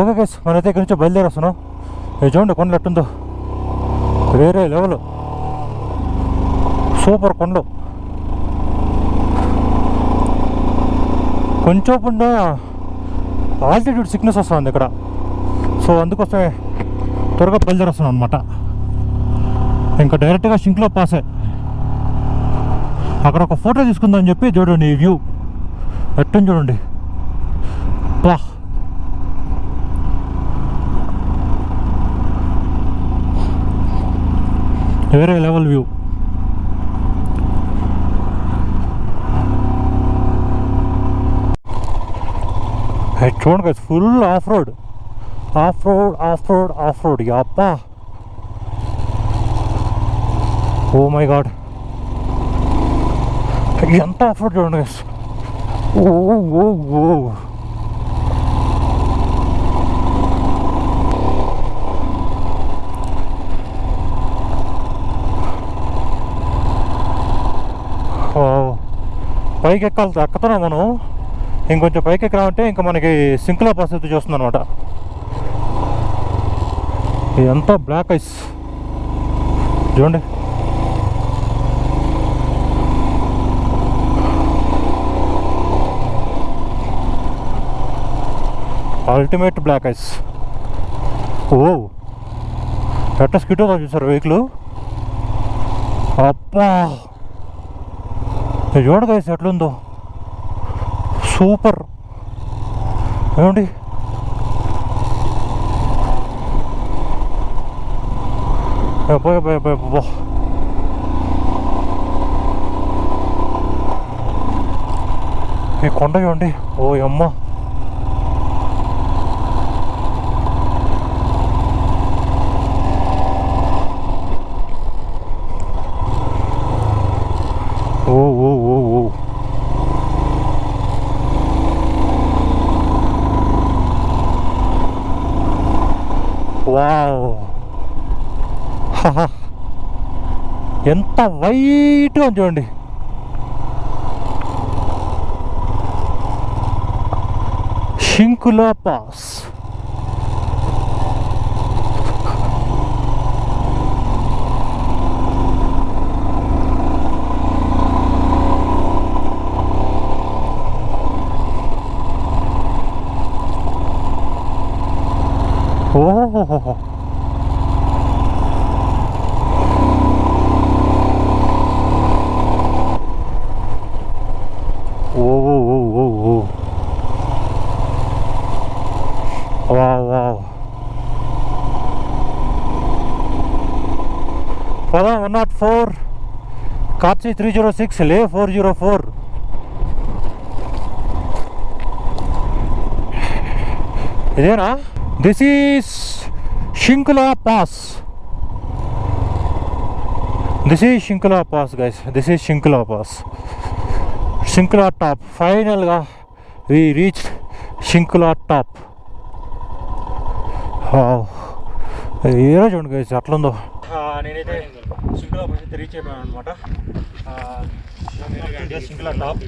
Okay guys, మనైతే ఇక్కడి నుంచి బయలుదేరేస్తున్నాం. చూడండి కొండలు ఎట్టుందో, వేరే లెవెల్, సూపర్ కొండలు. కొంచెం పుండా ఆల్టిట్యూడ్ సిక్నెస్ వస్తుంది ఇక్కడ, సో అందుకోసమే త్వరగా బయలుదేరేస్తున్నాం అనమాట. ఇంకా డైరెక్ట్గా షింక్లో పాసే. అక్కడ ఒక ఫోటో తీసుకుందామని చెప్పి చూడండి ఈ వ్యూ ఎట్టని చూడండి, వా వేరే లెవెల్ వ్యూ. చూడండి కదా, full of road of road of road of road. అబ్బా, ఓ మై గాడ్, ఎంత ఆఫ్ రోడ్ చూడండి గైస్. ఓ ఓ ఓ పైకి ఎక్కుతున్నాం మనం. ఇంకొంచెం పైకి ఎక్కామంటే ఇంకా మనకి సింక్లో పరిస్థితి చూస్తుంది అనమాట. ఇదంతా బ్లాక్ ఐస్ చూడండి. Ultimate black ice. ఓ ఎట్లా స్కిట్ అవుతా చూసారు వెహికల్. అబ్బా, చూడండి గైస్ ఎట్లుందో, సూపర్. ఏమండి ఈ కొండ చూడండి, ఓ అమ్మ. ఓ ఓ ఓ ఓ వావ్, ఎంత వైట్ అని చూడండి. షింకులా పాస్. ఓహో, వావ్. 104 కార్చి 306 లే 404. ఇదేనా? This is Shinkula pass. This is Shinkula pass guys, this is Shinkula pass. Shinkula top. ఫైనల్గా వి రీచ్ షింకులా టాప్. ఏదో చూడండి గైస్ అట్లుందో. నేనైతే షింకులా పాస్ అయితే రీచ్ అయిపోయాను అనమాట. షింకులా టాప్.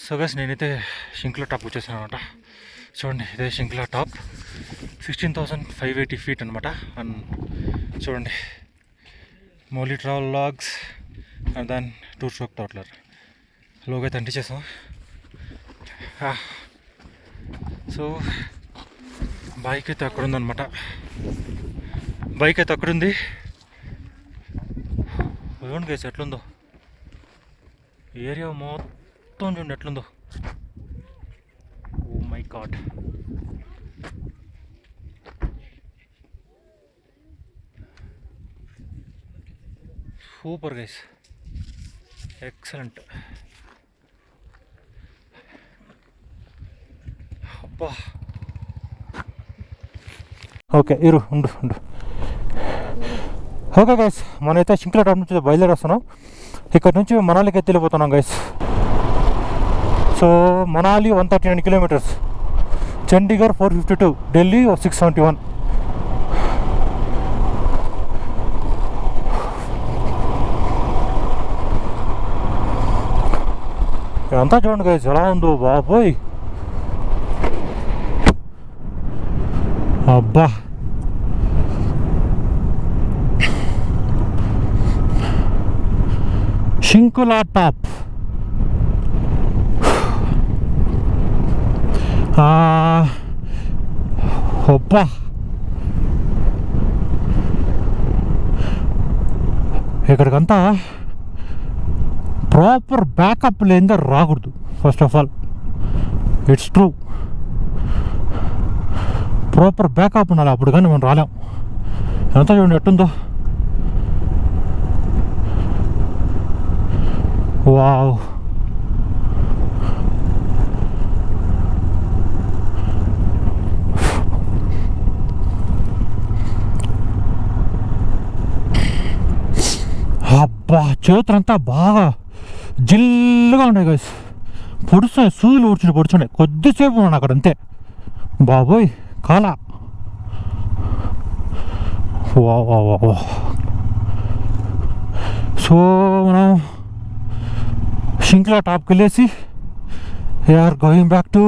సో గైస్ నేనైతే షింకులా టాప్ వచ్చేసాను అనమాట. చూడండి ఇదే షింకులా టాప్, 16,580 feet అనమాట. అండ్ చూడండి మౌలి ట్రావెల్ లాగ్స్ అండ్ దాన్ టూర్ స్ట్రోక్ టాట్లర్ లోగో అయితే అంటించేసాం. సో బైక్ అయితే అక్కడ ఉందన్నమాట. బైక్ అయితే అక్కడుంది. చూడండి గైస్ ఎట్లుందో ఏరియా మొత్తం, చూడండి ఎట్లుందో. Oh my God, super guys, excellent. అబ్బా, ఓకే ఉండు. ఓకే గైస్, మనమైతే షింకులా టాప్ నుంచి బయలుదేరేస్తున్నాం. ఇక్కడ నుంచి మనాలికి అయితే వెళ్ళిపోతున్నాం guys. So Manali 139 kilometers, Chandigarh 452, Delhi 671. ఇదంతా చూడండి గైస్ ఎలా ఉందో బాబోయ్. అబ్బా షింకులా టాప్. అబ్బా ఇక్కడికంతా ప్రాపర్ బ్యాకప్ లేనిదే రాకూడదు. First of all it's true, proper backup ఉండాలి, అప్పుడు కానీ మనం రాలేం. ఎంత చూడండి ఎట్టుందో. వావ్, అబ్బా చేతులంతా బాగా జిల్లుగా ఉన్నాయి గైస్, పొడుస్తున్నాయి, సూదులు పొడుచున్నాయి. కొద్దిసేపు ఉన్నాను అక్కడ అంతే. బాబోయ్ కాలా. వా. సో మనం షింక్లా టాప్కి వెళ్ళేసి we're going back to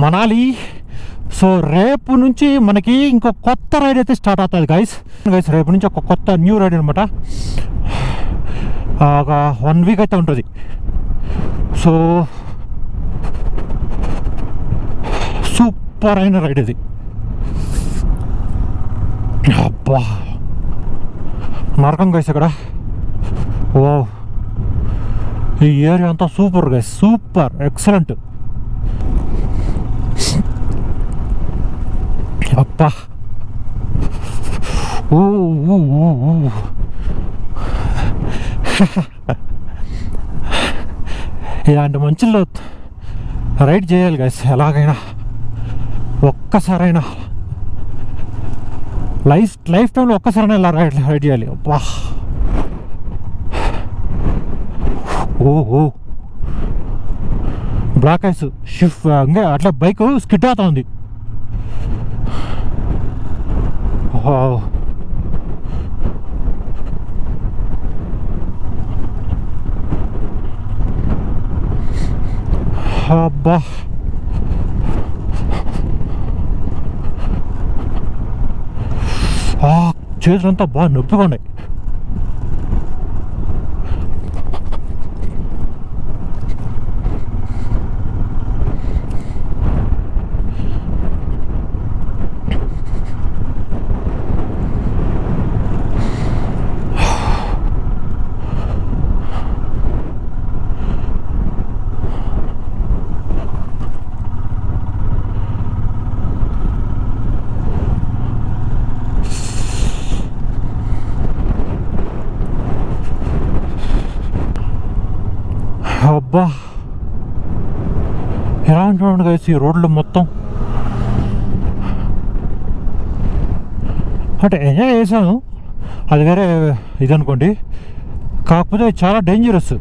Manali. So రేపు నుంచి మనకి ఇంకో కొత్త రైడ్ అయితే స్టార్ట్ అవుతుంది గైస్. రేపు నుంచి ఒక కొత్త న్యూ రైడ్ అనమాట. ఒక 1 వీక్ అయితే ఉంటుంది. సో సూపర్ అయిన రైడ్ ఇది. అబ్బా నరకం గైస్ ఇక్కడ. ఓ ఈ ఏరియా అంతా సూపర్ గైస్, సూపర్ ఎక్సలెంట్. అబ్బా ఓ ఇలాంటి మంచుల్లో రైడ్ చేయాలి గైస్, ఎలాగైనా ఒక్కసారైనా లైఫ్ టైంలో ఒక్కసారైనా ఇలా రైడ్ చేయాలి. అబ్బా ఓ బ్లాక్ ఐస్ షిఫ్ట్ ఇంకా అట్లా బైక్ స్కిడ్ అవుతా ఉంది. అబ్బా చేతులంతా బాగా నొప్పిగా ఉన్నాయి. అబ్బా ఎలా చూడండి గైస్ ఈ రోడ్లు మొత్తం. అంటే ఎంజాయ్ చేశాను, అది వేరే ఇది అనుకోండి, కాకపోతే చాలా డేంజరస్.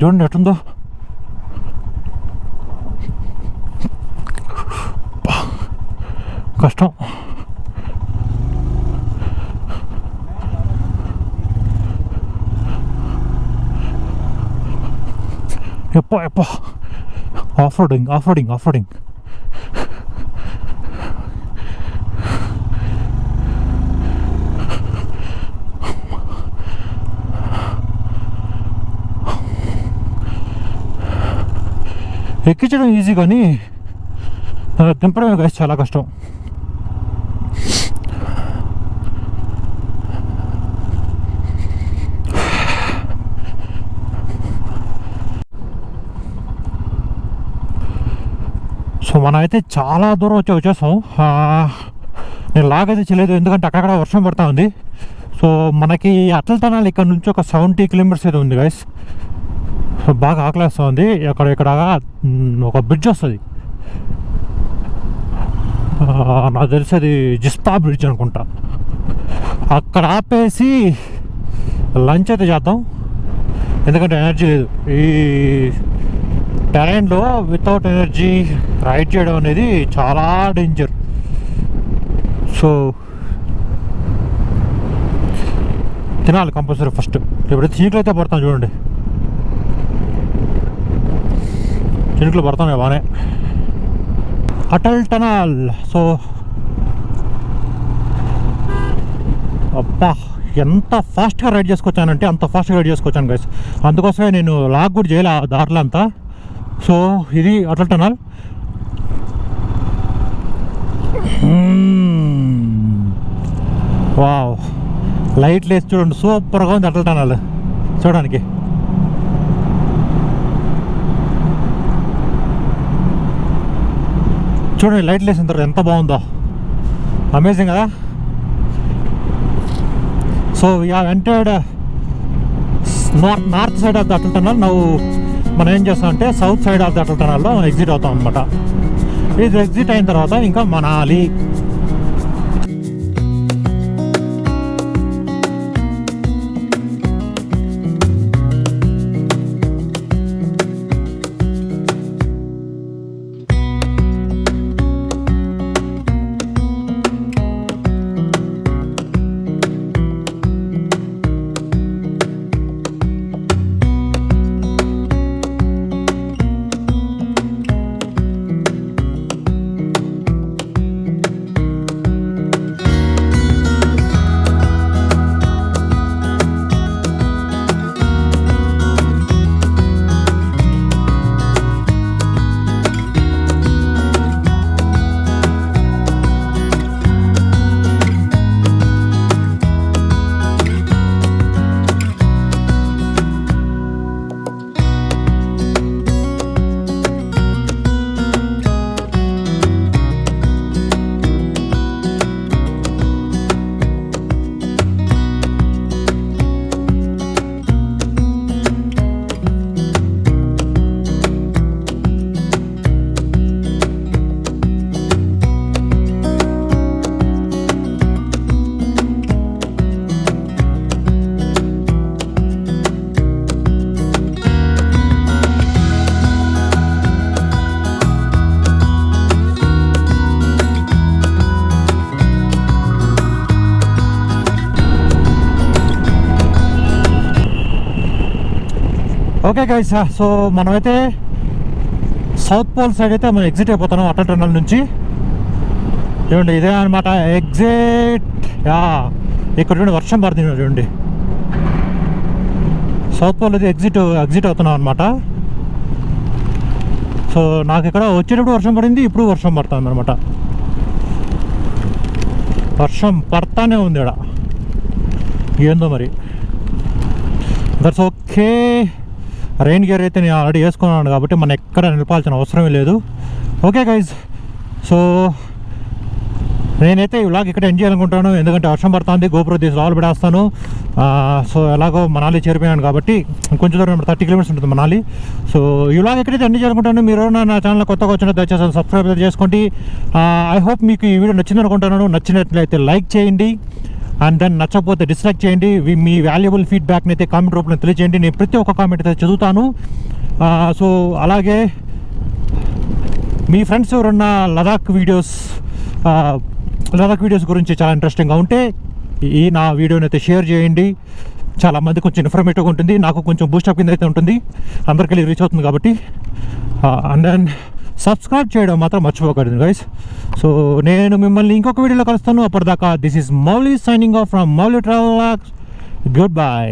చూడండి ఎట్టుందో. కష్టం. ఎప్ప ఆఫ్ రోడింగ్. ఎక్కించడం ఈజీ కానీ దింపడమే గైస్ చాలా కష్టం. సో మనం అయితే చాలా దూరం వచ్చేసాం. నేను లాగైతే చేయలేదు ఎందుకంటే అక్కడక్కడ వర్షం పడుతూ ఉంది. సో మనకి అటల్ టనల్ ఇక్కడ నుంచి ఒక 70 కిలోమీటర్స్ అయితే ఉంది గైస్. సో బాగా ఆకలేస్తూ ఉంది. ఇక్కడ ఒక బ్రిడ్జ్ వస్తుంది, నాకు తెలిసి అది జిస్పా బ్రిడ్జ్ అనుకుంటా. అక్కడ ఆపేసి లంచ్ అయితే చేద్దాం, ఎందుకంటే ఎనర్జీ లేదు ఈ టెరైన్లో. వితౌట్ ఎనర్జీ రైడ్ చేయడం అనేది చాలా డేంజర్. సో తినాలి కంపల్సరీ ఫస్ట్. ఇప్పుడు చీకలు అయితే పడతాం చూడండి. చినుకులు పడుతున్నాయి బాగానే. అటల్ టనల్. సో అబ్బా ఎంత ఫాస్ట్గా రైడ్ చేసుకొచ్చానంటే అంత ఫాస్ట్గా రైడ్ చేసుకొచ్చాను గైస్. అందుకోసమే నేను లాగ్ కూడా చేయలే ఆ దారిలో అంతా. సో ఇది అటల్ టనల్. వావ్, లైట్లు వేసి చూడండి, సూపర్గా ఉంది అటల్ టనల్ చూడడానికి. చూడండి లైట్లు వేసిన తర్వాత ఎంత బాగుందో, అమేజింగ్ కదా. So we have entered north side of the Atal tunnel. నవ్వు మనం ఏం చేస్తామంటే south side of the Atal టనల్లో ఎగ్జిట్ అవుతాం అనమాట. ఇది ఎగ్జిట్ అయిన తర్వాత ఇంకా మనాలి. ఓకే గైస్, సో మనమైతే సౌత్ పోల్ సైడ్ అయితే మనం ఎగ్జిట్ అయిపోతున్నాం అటల్ టనల్ నుంచి. చూడండి ఇదే అనమాట ఎగ్జిట్. ఇక్కడ చూడండి వర్షం పడుతుంది చూడండి. సౌత్ పోల్ అయితే ఎగ్జిట్ అవుతున్నాం అనమాట. సో నాకు ఇక్కడ వచ్చేటప్పుడు వర్షం పడింది, ఇప్పుడు వర్షం పడుతుంది అనమాట. వర్షం పడతానే ఉంది ఇక్కడ, ఏందో మరి. That's okay. రెయిన్ గేర్ అయితే నేను ఆల్రెడీ వేసుకున్నాను కాబట్టి మనం ఎక్కడ నిలపాల్సిన అవసరమే లేదు. ఓకే గైజ్, సో నేనైతే ఈ వ్లాగ్ ఇక్కడ ఎండ్ చేయాలనుకుంటాను, ఎందుకంటే వర్షం పడుతుంది. గోపురం తీసి లోపల పెడేస్తాను. సో ఎలాగో మనాలి చేరిపోయాను కాబట్టి కొంచెం దూరం 30 కిలోమీటర్స్ ఉంటుంది మనాలి. సో ఈ వ్లాగ్ ఎక్కడైతే ఎండ్ చేయాలనుకుంటాను. మీరు నా ఛానల్ కొత్తగా వచ్చిన దయచేసి సబ్స్క్రైబ్ చేసుకోండి. ఐ హోప్ మీకు ఈ వీడియో నచ్చింది అనుకుంటున్నాను. నచ్చినట్లయితే లైక్ చేయండి, అండ్ దెన్ నచ్చకపోతే డిస్లైక్ చేయండి. మీ వాల్యుబుల్ ఫీడ్బ్యాక్ని అయితే కామెంట్ రూపంలో తెలియజేయండి. నేను ప్రతి ఒక్క కామెంట్ అయితే చదువుతాను. సో అలాగే మీ ఫ్రెండ్స్ ఎవరన్నా లదాఖ్ వీడియోస్ గురించి చాలా ఇంట్రెస్టింగ్గా ఉంటే నా వీడియోని అయితే షేర్ చేయండి. చాలామంది కొంచెం ఇన్ఫర్మేటివ్గా ఉంటుంది, నాకు కొంచెం బూస్టప్ కింద అయితే ఉంటుంది, అందరికీ రీచ్ అవుతుంది కాబట్టి. అండ్ దెన్ సబ్స్క్రైబ్ చేయడం మాత్రం మర్చిపోకూడదు గైస్. సో నేను మిమ్మల్ని ఇంకొక వీడియోలో కలుస్తాను. అప్పటిదాకా this is Mouli signing off from Mouli travel vlogs. Good bye.